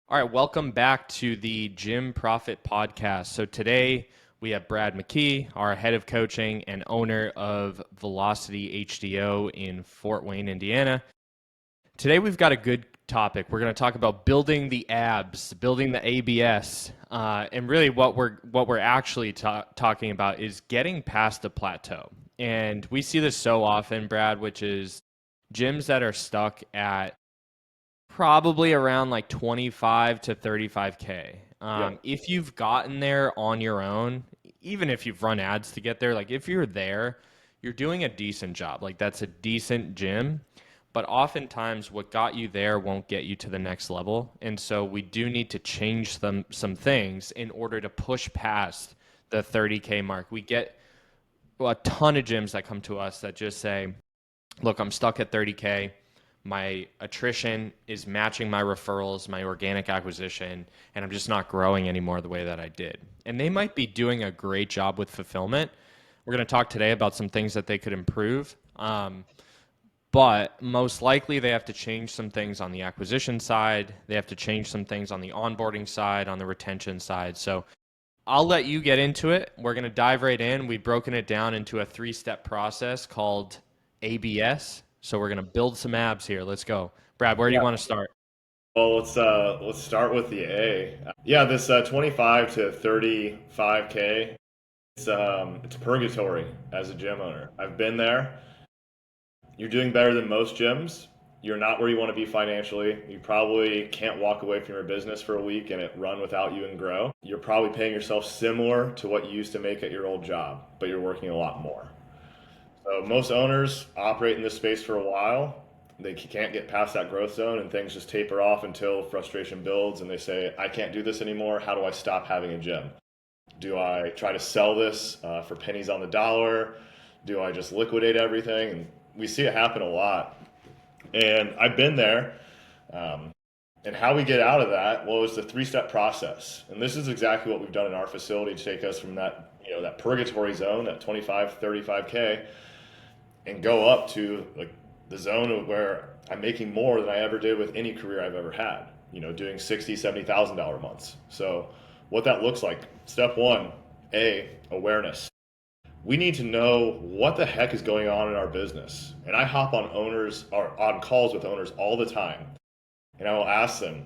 All right, welcome back to the Gym Profit Podcast. So today we have Brad McKee, our head of coaching and owner of Velocity HDO in Fort Wayne, Indiana. Today we've got a good topic. We're going to talk about building the abs, building the ABS, and really what we're actually talking about is getting past the plateau. And we see this so often, Brad, which is gyms that are stuck at probably around like 25 to 35K. Yep. If you've gotten there on your own, even if you've run ads to get there, like if you're there, you're doing a decent job. Like that's a decent gym. But oftentimes, what got you there won't get you to the next level. And so we do need to change some things in order to push past the 30K mark. We get a ton of gyms that come to us that just say, look, I'm stuck at 30K. My attrition is matching my referrals, my organic acquisition, and I'm just not growing anymore the way that I did. And they might be doing a great job with fulfillment. We're going to talk today about some things that they could improve. But most likely they have to change some things on the acquisition side. They have to change some things on the onboarding side, on the retention side. So I'll let you get into it. We're going to dive right in. We've broken it down into a 3-step process called ABS. So we're going to build some abs here. Let's go. Brad, where do you Yeah. want to start? Well, let's start with the A. Yeah, this 25 to 35K. It's purgatory as a gym owner. I've been there. You're doing better than most gyms. You're not where you want to be financially. You probably can't walk away from your business for a week and it run without you and grow. You're probably paying yourself similar to what you used to make at your old job, but you're working a lot more. So most owners operate in this space for a while. They can't get past that growth zone and things just taper off until frustration builds and they say, I can't do this anymore. How do I stop having a gym? Do I try to sell this for pennies on the dollar? Do I just liquidate everything? And we see it happen a lot. And I've been there. Um, and how we get out of that, well, it's a three-step process. And this is exactly what we've done in our facility to take us from that, that purgatory zone, that 25, 35K, and go up to like the zone of where I'm making more than I ever did with any career I've ever had, doing 60, $70,000 months. So what that looks like, step one, awareness. We need to know what the heck is going on in our business. And I hop on owners or on calls with owners all the time. And I will ask them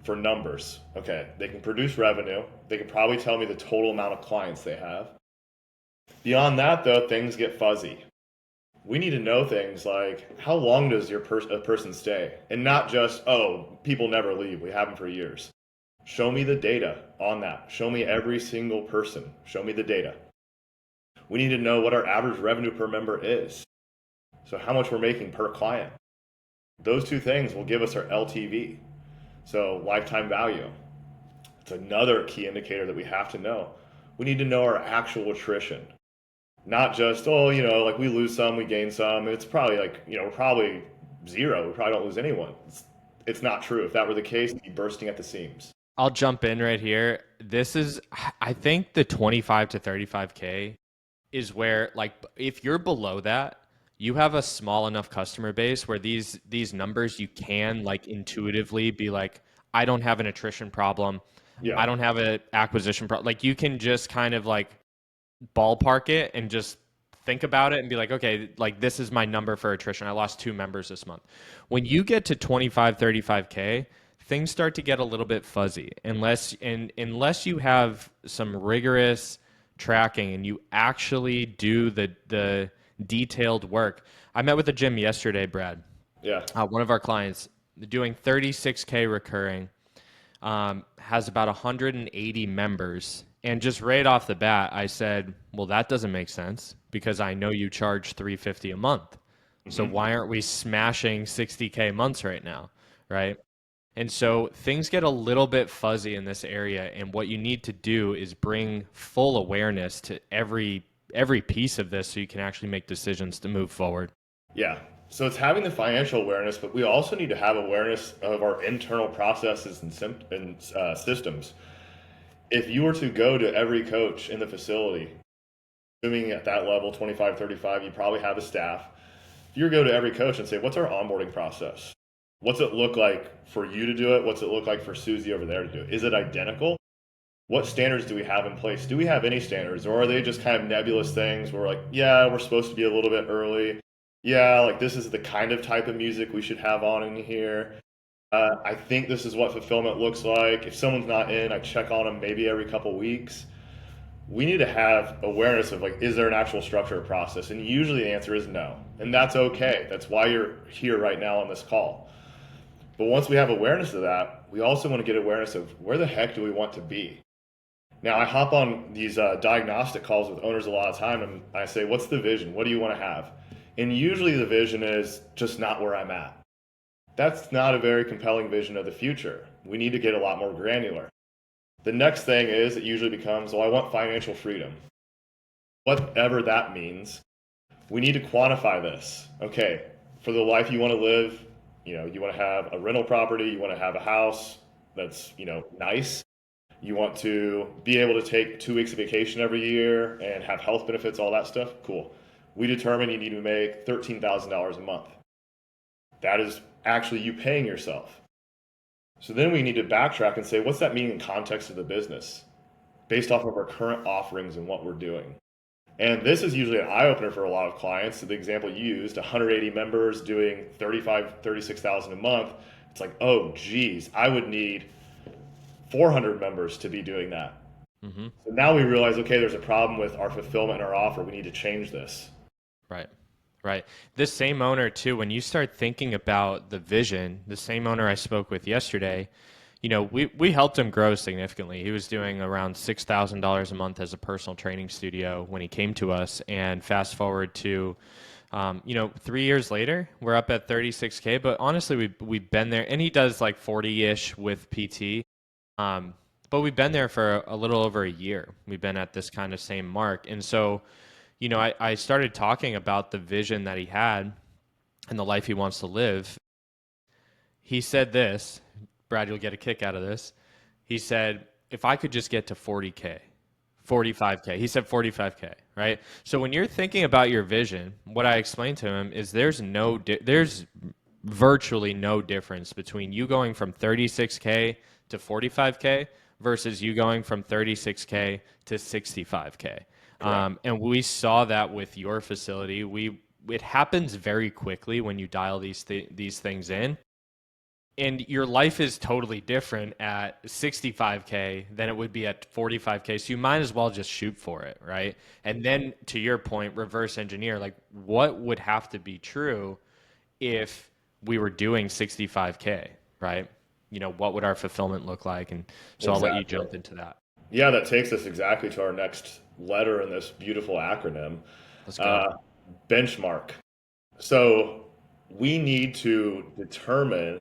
for numbers. Okay, they can produce revenue. They can probably tell me the total amount of clients they have. Beyond that, though, things get fuzzy. We need to know things like how long does a person stay, and not just, oh, people never leave, we have them for years. Show me the data on that. Show me every single person. Show me the data. We need to know what our average revenue per member is, so how much we're making per client. Those two things will give us our LTV, so lifetime value. It's another key indicator that we have to know. We need to know our actual attrition, not just, oh, like we lose some, we gain some. It's probably like, we're probably zero. We probably don't lose anyone. It's not true. If that were the case, it'd be bursting at the seams. I'll jump in right here. I think the 25 to 35K is where, like, if you're below that, you have a small enough customer base where these numbers you can like intuitively be like, I don't have an attrition problem. Yeah. I don't have an acquisition problem. Like you can just kind of like ballpark it and just think about it and be like, okay, like this is my number for attrition. I lost 2 members this month. When you get to 25, 35K, things start to get a little bit fuzzy unless you have some rigorous tracking and you actually do the detailed work. I met with a gym yesterday, Brad. Yeah. One of our clients doing 36K recurring, has about 180 members. And just right off the bat, I said, well, that doesn't make sense because I know you charge 350 a month. So Hmm. why aren't we smashing 60K months right now? Right. And so things get a little bit fuzzy in this area. And what you need to do is bring full awareness to every piece of this so you can actually make decisions to move forward. Yeah. So it's having the financial awareness, but we also need to have awareness of our internal processes and systems. If you were to go to every coach in the facility, assuming at that level, 25, 35, you probably have a staff. If you were to go to every coach and say, what's our onboarding process? What's it look like for you to do it? What's it look like for Susie over there to do it? Is it identical? What standards do we have in place? Do we have any standards, or are they just kind of nebulous things where we're like, yeah, we're supposed to be a little bit early. Yeah, like this is the kind of type of music we should have on in here. I think this is what fulfillment looks like. If someone's not in, I check on them maybe every couple weeks. We need to have awareness of like, is there an actual structure or process? And usually the answer is no. And that's okay. That's why you're here right now on this call. But once we have awareness of that, we also want to get awareness of where the heck do we want to be? Now, I hop on these diagnostic calls with owners a lot of time and I say, what's the vision? What do you want to have? And usually the vision is just not where I'm at. That's not a very compelling vision of the future. We need to get a lot more granular. The next thing is it usually becomes, well, I want financial freedom. Whatever that means, we need to quantify this. Okay, for the life you want to live, you want to have a rental property, you want to have a house that's, nice. You want to be able to take 2 weeks of vacation every year and have health benefits, all that stuff. Cool. We determine you need to make $13,000 a month. That is actually you paying yourself. So then we need to backtrack and say, what's that mean in context of the business based off of our current offerings and what we're doing? And this is usually an eye opener for a lot of clients. So the example you used, 180 members doing 36,000 a month. It's like, oh, geez, I would need 400 members to be doing that. Mm-hmm. So now we realize, okay, there's a problem with our fulfillment and our offer. We need to change this. Right. Right. This same owner too, when you start thinking about the vision, the same owner I spoke with yesterday, we helped him grow significantly. He was doing around $6,000 a month as a personal training studio when he came to us. And fast forward to, 3 years later, we're up at 36K. But honestly, we've been there, and he does like 40-ish with PT. But we've been there for a little over a year. We've been at this kind of same mark. And so, I started talking about the vision that he had and the life he wants to live. He said this, Brad, you'll get a kick out of this. He said, if I could just get to 40K, 45K, he said 45K, right? So when you're thinking about your vision, what I explained to him is there's virtually no difference between you going from 36K to 45K versus you going from 36K to 65K. And we saw that with your facility. It happens very quickly when you dial these things in, and your life is totally different at 65K than it would be at 45K. So you might as well just shoot for it, right? And then to your point, reverse engineer, like what would have to be true if we were doing 65K, right? What would our fulfillment look like? And so I'll let you jump into that. Yeah, that takes us exactly to our next letter in this beautiful acronym. Let's go. Benchmark. So we need to determine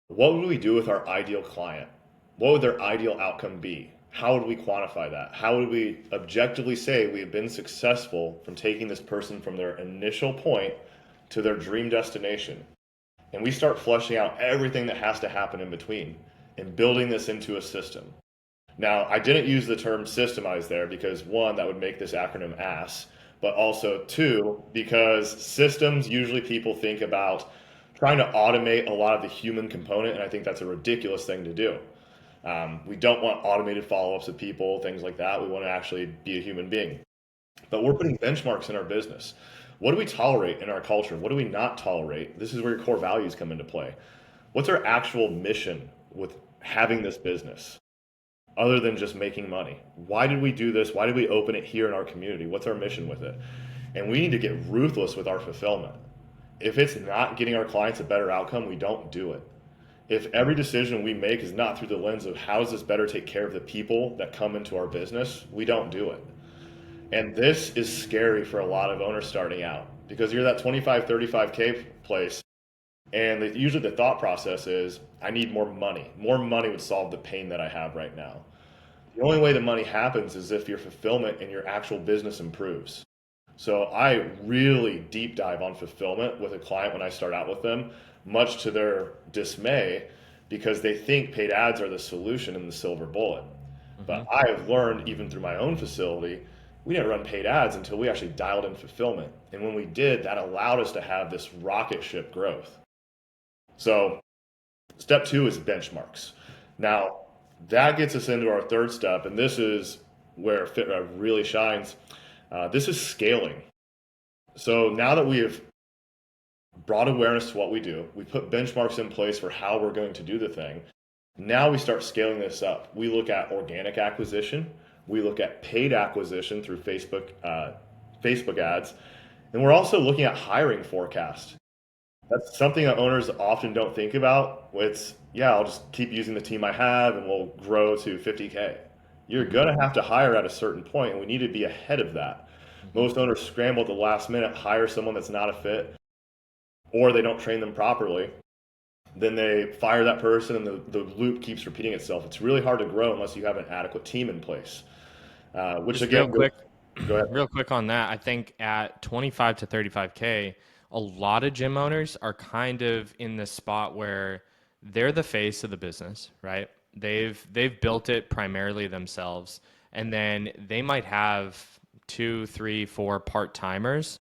what would we do with our ideal client? What would their ideal outcome be? How would we quantify that? How would we objectively say we have been successful from taking this person from their initial point to their dream destination? And we start fleshing out everything that has to happen in between and building this into a system. Now, I didn't use the term systemize there because one, that would make this acronym ass, but also two, because systems, usually people think about trying to automate a lot of the human component, and I think that's a ridiculous thing to do. We don't want automated follow-ups of people, things like that. We want to actually be a human being. But we're putting benchmarks in our business. What do we tolerate in our culture? What do we not tolerate? This is where your core values come into play. What's our actual mission with having this business? Other than just making money. Why did we do this? Why did we open it here in our community? What's our mission with it? And we need to get ruthless with our fulfillment. If it's not getting our clients a better outcome, we don't do it. If every decision we make is not through the lens of how does this better take care of the people that come into our business, we don't do it. And this is scary for a lot of owners starting out because you're that 25, 35K place. And usually the thought process is, I need more money. More money would solve the pain that I have right now. The only way the money happens is if your fulfillment and your actual business improves. So I really deep dive on fulfillment with a client when I start out with them, much to their dismay, because they think paid ads are the solution and the silver bullet. But I have learned, even through my own facility, we didn't run paid ads until we actually dialed in fulfillment. And when we did, that allowed us to have this rocket ship growth. So step two is benchmarks. Now, that gets us into our third step, and this is where FitRev really shines. This is scaling. So now that we have brought awareness to what we do, we put benchmarks in place for how we're going to do the thing. Now we start scaling this up. We look at organic acquisition, we look at paid acquisition through Facebook ads, and we're also looking at hiring forecast. That's something that owners often don't think about. It's, yeah, I'll just keep using the team I have and we'll grow to 50K. You're Hmm. going to have to hire at a certain point, and we need to be ahead of that. Hmm. Most owners scramble at the last minute, hire someone that's not a fit, or they don't train them properly. Then they fire that person, and the loop keeps repeating itself. It's really hard to grow unless you have an adequate team in place. Which Just real again, quick, go ahead. real quick on that. I think at 25 to 35K, a lot of gym owners are kind of in this spot where they're the face of the business, right? They've built it primarily themselves, and then they might have two, three, four part-timers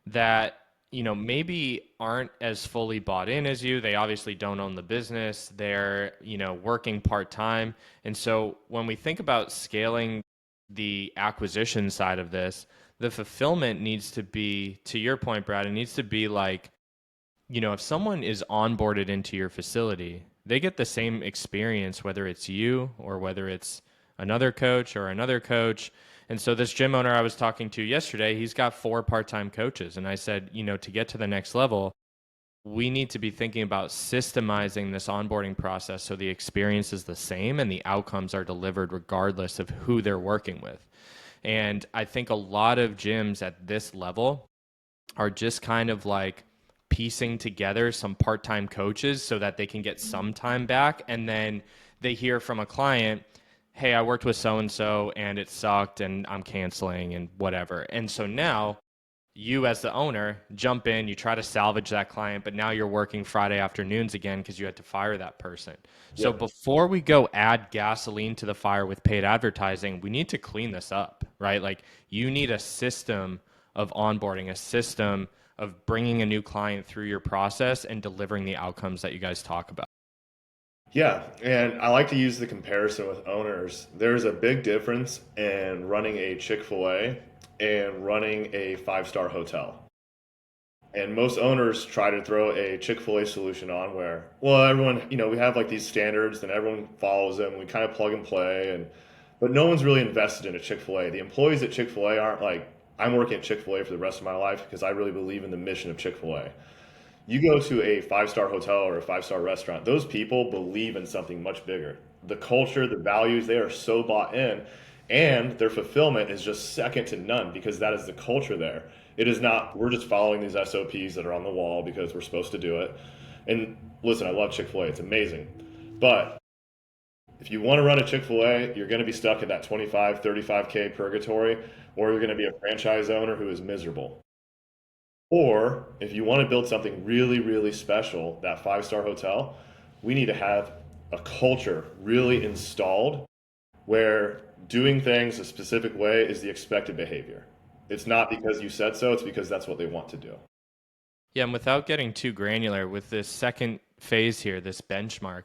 that maybe aren't as fully bought in as you. They obviously don't own the business. They're working part-time. And so when we think about scaling the acquisition side of this, the fulfillment needs to be, to your point, Brad, it needs to be like, if someone is onboarded into your facility, they get the same experience, whether it's you or whether it's another coach or another coach. And so this gym owner I was talking to yesterday, he's got 4 part-time coaches. And I said, to get to the next level, we need to be thinking about systemizing this onboarding process so the experience is the same and the outcomes are delivered regardless of who they're working with. And I think a lot of gyms at this level are just kind of like piecing together some part-time coaches so that they can get some time back, and then they hear from a client, hey, I worked with so and so and it sucked and I'm canceling and whatever. And so now you as the owner jump in, you try to salvage that client, but now you're working Friday afternoons again because you had to fire that person. So Yep. before we go add gasoline to the fire with paid advertising, we need to clean this up, right? Like you need a system of onboarding, a system of bringing a new client through your process and delivering the outcomes that you guys talk about. Yeah, and I like to use the comparison with owners. There's a big difference in running a Chick-fil-A and running a five-star hotel. And most owners try to throw a Chick-fil-A solution on where, well, everyone, we have like these standards and everyone follows them. We kind of plug and play, but no one's really invested in a Chick-fil-A. The employees at Chick-fil-A aren't like, I'm working at Chick-fil-A for the rest of my life because I really believe in the mission of Chick-fil-A. You go to a five-star hotel or a five-star restaurant, those people believe in something much bigger. The culture, the values, they are so bought in, and their fulfillment is just second to none because that is the culture there. It is not, we're just following these SOPs that are on the wall because we're supposed to do it. And listen, I love Chick-fil-A, it's amazing. But if you want to run a Chick-fil-A, you're going to be stuck in that 25, 35K purgatory, or you're going to be a franchise owner who is miserable. Or if you want to build something really, really special, that five-star hotel, we need to have a culture really installed where doing things a specific way is the expected behavior. It's not because you said so, it's because that's what they want to do. Yeah, and without getting too granular with this second phase here, this benchmark,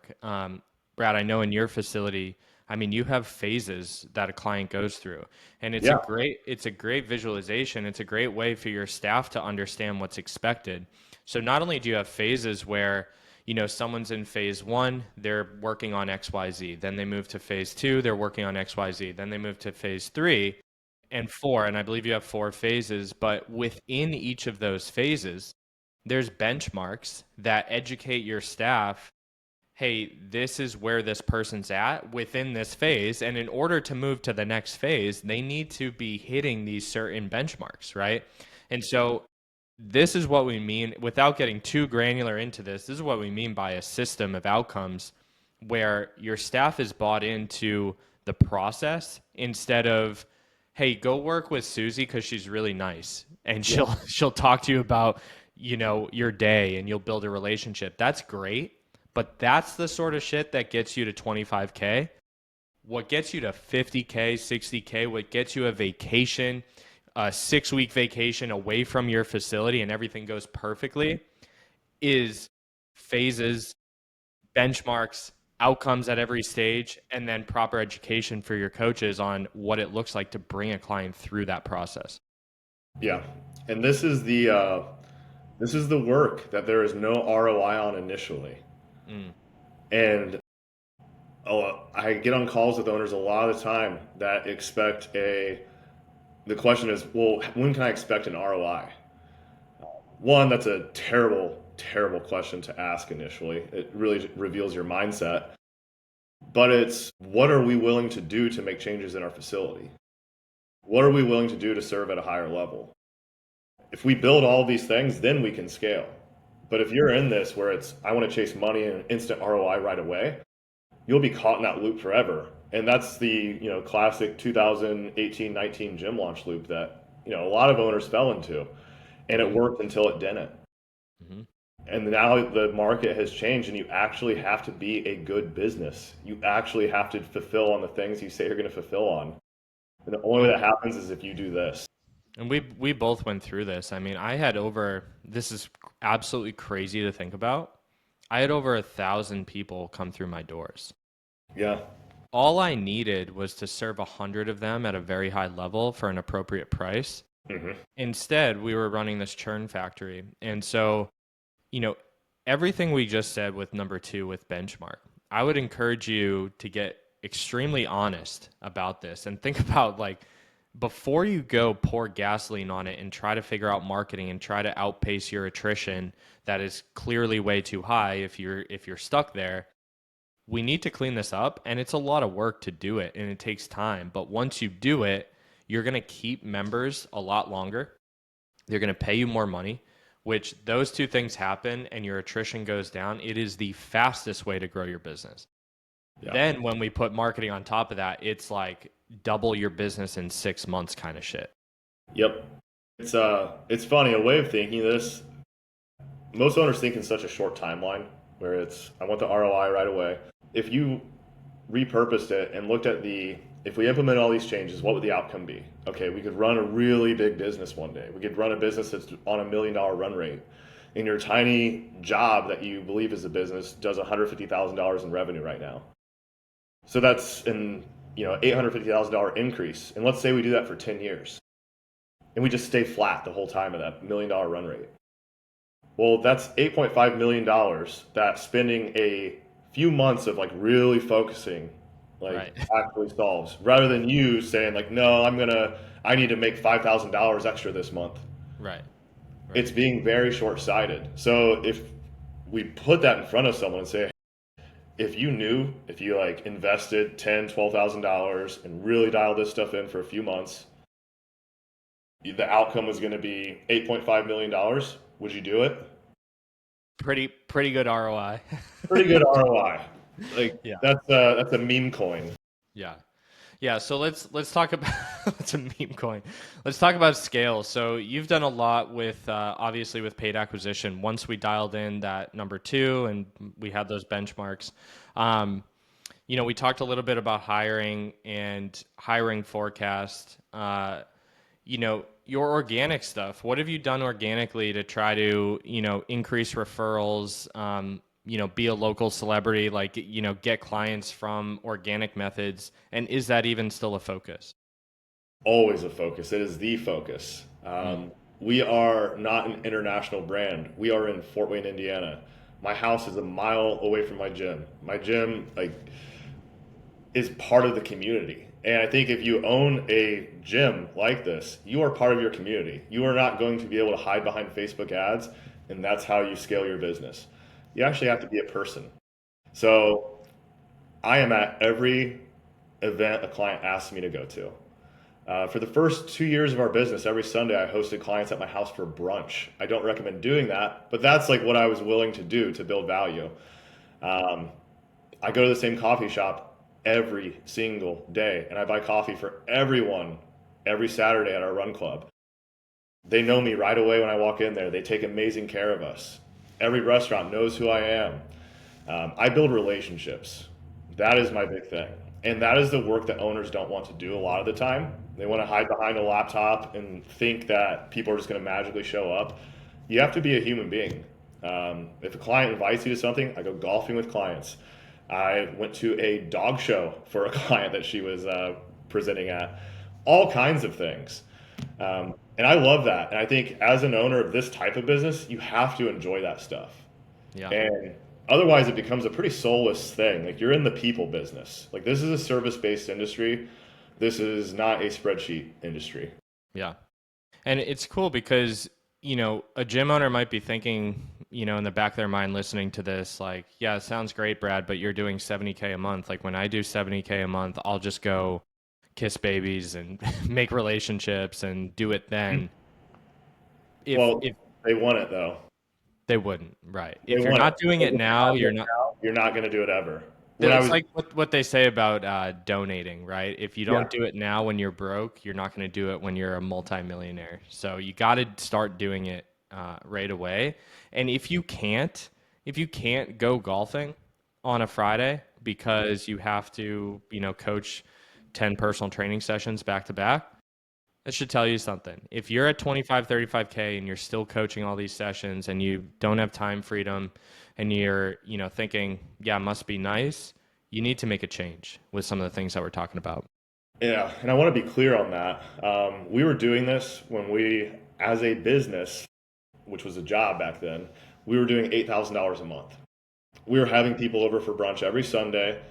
Brad, I know in your facility, I mean, you have phases that a client goes through, and Yeah. it's a great visualization. It's a great way for your staff to understand what's expected. So not only do you have phases where someone's in phase one, they're working on XYZ, then they move to phase two, they're working on XYZ, then they move to phase three and four, and I believe you have 4 phases, but within each of those phases there's benchmarks that educate your staff, hey, this is where this person's at within this phase. And in order to move to the next phase, they need to be hitting these certain benchmarks, right? And so this is what we mean, without getting too granular into this is what we mean by a system of outcomes where your staff is bought into the process instead of, hey, go work with Susie because she's really nice and Yeah. she'll talk to you about your day and you'll build a relationship. That's great, but that's the sort of shit that gets you to 25K. What gets you to 50K, 60K, what gets you a vacation, a 6-week vacation away from your facility and everything goes perfectly is phases, benchmarks, outcomes at every stage, and then proper education for your coaches on what it looks like to bring a client through that process. Yeah. And this is the work that there is no ROI on initially. Mm. And I get on calls with owners a lot of the time that expect the question is, well, when can I expect an ROI? One, that's a terrible, terrible question to ask initially. It really reveals your mindset. But it's, what are we willing to do to make changes in our facility? What are we willing to do to serve at a higher level? If we build all these things, then we can scale. But if you're in this where it's, I want to chase money and instant ROI right away, you'll be caught in that loop forever. And that's the, classic 2018-19 gym launch loop that, a lot of owners fell into. And it worked until it didn't. Mm-hmm. And now the market has changed, and you actually have to be a good business. You actually have to fulfill on the things you say you're going to fulfill on. And the only way that happens is if you do this. And we both went through this. I mean, I had over, this is absolutely crazy to think about. I had over 1,000 people come through my doors. Yeah. All I needed was to serve 100 of them at a very high level for an appropriate price. Hmm. Instead, we were running this churn factory. And so, you know, everything we just said with number 2 with benchmark, I would encourage you to get extremely honest about this and think about, like, before you go pour gasoline on it and try to figure out marketing and try to outpace your attrition that is clearly way too high if you're stuck there. We need to clean this up, and it's a lot of work to do it, and it takes time. But once you do it, you're going to keep members a lot longer. They're going to pay you more money, which those two things happen and your attrition goes down. It is the fastest way to grow your business. Yeah. Then when we put marketing on top of that, it's like double your business in 6 months kind of shit. Yep. It's funny, a way of thinking this. Most owners think in such a short timeline where it's, I want the ROI right away. If you repurposed it and looked at if we implement all these changes, what would the outcome be? Okay, we could run a really big business one day. We could run a business that's on $1 million run rate. And your tiny job that you believe is a business does $150,000 in revenue right now. So that's an $850,000 increase. And let's say we do that for 10 years. And we just stay flat the whole time at that $1 million run rate. Well, that's $8.5 million that spending a few months of like really focusing Right. actually solves, rather than you saying like, no, I need to make $5,000 extra this month. Right. It's being very short-sighted. So if we put that in front of someone and say, if you like invested $10,000, $12,000 and really dialed this stuff in for a few months, the outcome was going to be $8.5 million. Would you do it? Pretty good ROI. Pretty good ROI. Like Yeah. that's a meme coin. Yeah. Yeah, so let's talk about it's a meme coin. Let's talk about scale. So you've done a lot with obviously with paid acquisition. Once we dialed in that number 2 and we had those benchmarks, we talked a little bit about hiring and hiring forecast. Your organic stuff. What have you done organically to try to increase referrals? Be a local celebrity, get clients from organic methods. And is that even still a focus? Always a focus. It is the focus. We are not an international brand. We are in Fort Wayne, Indiana. My house is a mile away from my gym. My gym is part of the community. And I think if you own a gym like this, you are part of your community. You are not going to be able to hide behind Facebook ads, and that's how you scale your business. You actually have to be a person. So I am at every event a client asks me to go to. For the first 2 years of our business, every Sunday I hosted clients at my house for brunch. I don't recommend doing that, but that's like what I was willing to do to build value. I go to the same coffee shop every single day, and I buy coffee for everyone every Saturday at our run club. They know me right away when I walk in there. They take amazing care of us. Every restaurant knows who I am. I build relationships. That is my big thing. And that is the work that owners don't want to do a lot of the time. They want to hide behind a laptop and think that people are just going to magically show up. You have to be a human being. If a client invites you to something, I go golfing with clients. I went to a dog show for a client that she was presenting at. All kinds of things. And I love that. And I think as an owner of this type of business, you have to enjoy that stuff. Yeah. And otherwise, it becomes a pretty soulless thing. Like you're in the people business. Like this is a service-based industry. This is not a spreadsheet industry. Yeah. And it's cool because, a gym owner might be thinking, in the back of their mind listening to this, like, yeah, it sounds great, Brad, but you're doing 70K a month. Like when I do 70K a month, I'll just go kiss babies and make relationships and do it then. If Well, they want it though. they wouldn't, right? They If you're want it. not doing If it you're now, not doing you're it not. now, you're not going to do it ever. When I It's was, like what they say about donating, right? If you yeah, don't do it now when you're broke, you're not going to do it when you're a multimillionaire. So you got to start doing it right away. And if you can't go golfing on a Friday because you have to, coach 10 personal training sessions back to back, that should tell you something. If you're at 25, 35K and you're still coaching all these sessions and you don't have time freedom and you're, thinking, yeah, must be nice, you need to make a change with some of the things that we're talking about. yeah, and I want to be clear on that. We were doing this when we, as a business, which was a job back then, we were doing $8,000 a month. We were having people over for brunch every Sunday,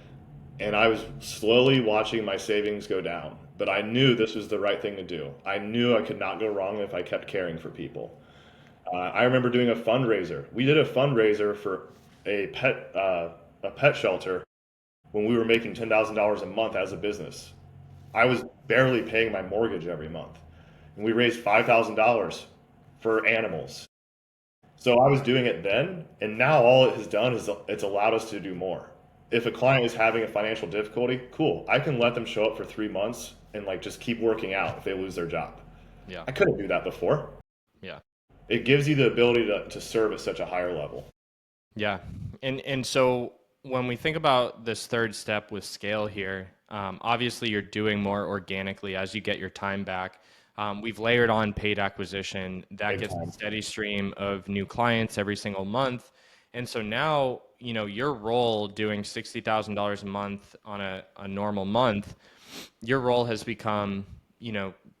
and I was slowly watching my savings go down. But I knew this was the right thing to do. I knew I could not go wrong if I kept caring for people. I remember doing a fundraiser. We did a fundraiser for a pet shelter when we were making $10,000 a month as a business. I was barely paying my mortgage every month, and we raised $5,000 for animals. So I was doing it then, and now all it has done is it's allowed us to do more. If a client is having a financial difficulty, cool. I can let them show up for 3 months and like just keep working out if they lose their job. Yeah. I couldn't do that before. Yeah. It gives you the ability to serve at such a higher level. Yeah. And so when we think about this third step with scale here, obviously you're doing more organically as you get your time back. We've layered on paid acquisition that Big gets a time. steady stream of new clients every single month. And so now, your role doing $60,000 a month on a normal month, your role has become,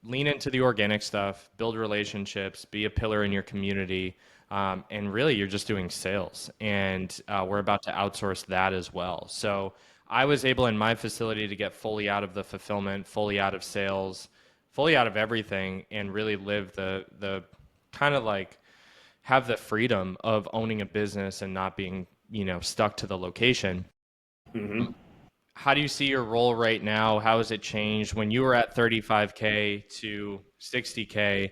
lean into the organic stuff, build relationships, be a pillar in your community. And really, you're just doing sales. And we're about to outsource that as well. So I was able in my facility to get fully out of the fulfillment, fully out of sales, fully out of everything, and really live the kind of like have the freedom of owning a business and not being, stuck to the location. Hmm. How do you see your role right now? How has it changed when you were at 35K to 60K?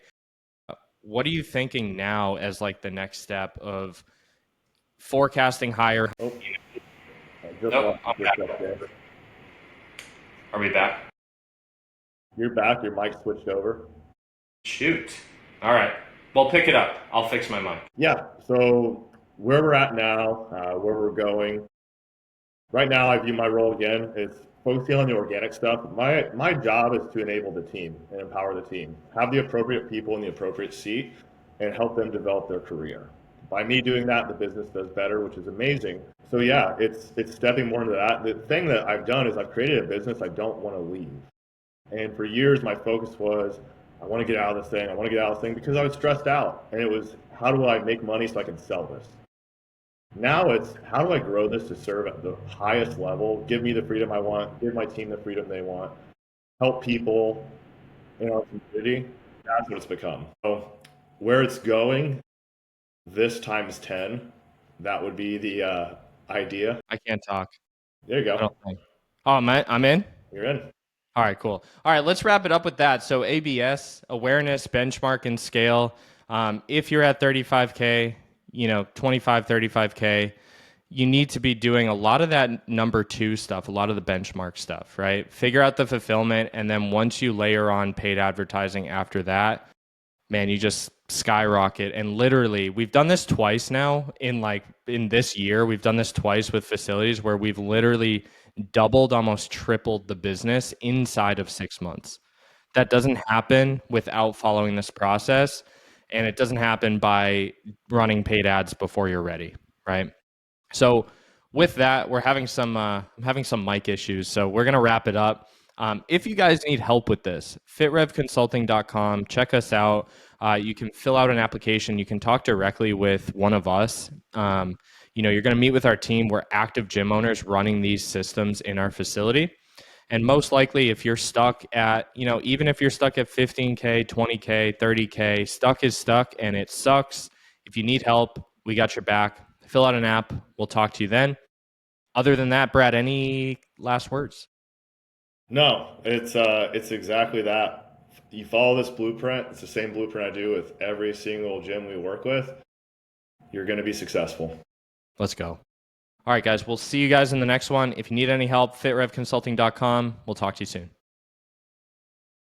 What are you thinking now as like the next step of forecasting higher? Oh, I just Nope, lost I'm you back. for a second. Are we back? You're back. Your mic switched over. Shoot. All right. Well, pick it up. I'll fix my mic. Yeah. So where we're at now, where we're going. Right now, I view my role again as focusing on the organic stuff. My job is to enable the team and empower the team, have the appropriate people in the appropriate seat, and help them develop their career. By me doing that, the business does better, which is amazing. So yeah, it's stepping more into that. The thing that I've done is I've created a business I don't want to leave. And for years, my focus was I want to get out of this thing. I want to get out of this thing because I was stressed out, and it was how do I make money so I can sell this. Now it's how do I grow this to serve at the highest level, give me the freedom I want, give my team the freedom they want, help people in our community. That's what it's become. So where it's going, this times 10, that would be the idea. I can't talk. There you I go. don't think. Oh, I'm in? You're in. All right, cool. All right, let's wrap it up with that. So ABS, awareness, benchmark, and scale. If you're at 35K, 25, 35K, you need to be doing a lot of that number two stuff, a lot of the benchmark stuff, right? Figure out the fulfillment. And then once you layer on paid advertising after that, man, you just skyrocket. And literally, we've done this twice now in this year. We've done this twice with facilities where we've literally doubled, almost tripled the business inside of 6 months. That doesn't happen without following this process. And it doesn't happen by running paid ads before you're ready, right? So with that, we're having some I'm having some mic issues, so we're gonna wrap it up. If you guys need help with this, fitrevconsulting.com, check us out. You can fill out an application. You can talk directly with one of us. You're going to meet with our team. We're active gym owners running these systems in our facility. And most likely, if you're stuck at, even if you're stuck at 15K, 20K, 30K, stuck is stuck and it sucks. If you need help, we got your back. Fill out an app. We'll talk to you then. Other than that, Brad, any last words? No, it's exactly that. You follow this blueprint. It's the same blueprint I do with every single gym we work with. You're going to be successful. Let's go. All right, guys. We'll see you guys in the next one. If you need any help, fitrevconsulting.com. We'll talk to you soon.